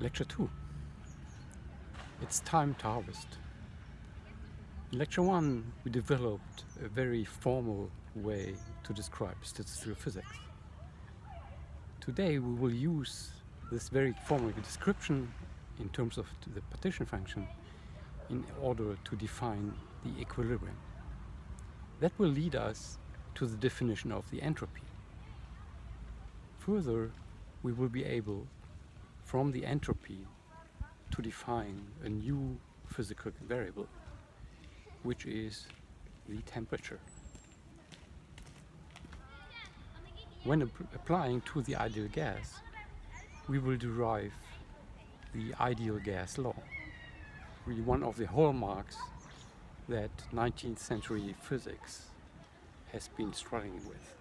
Lecture 2. It's time to harvest. In Lecture 1 we developed a very formal way to describe statistical physics. Today we will use this very formal description in terms of the partition function in order to define the equilibrium. That will lead us to the definition of the entropy. Further, we will be able, from the entropy, to define a new physical variable, which is the temperature. When applying to the ideal gas, we will derive the ideal gas law, really one of the hallmarks that 19th century physics has been struggling with.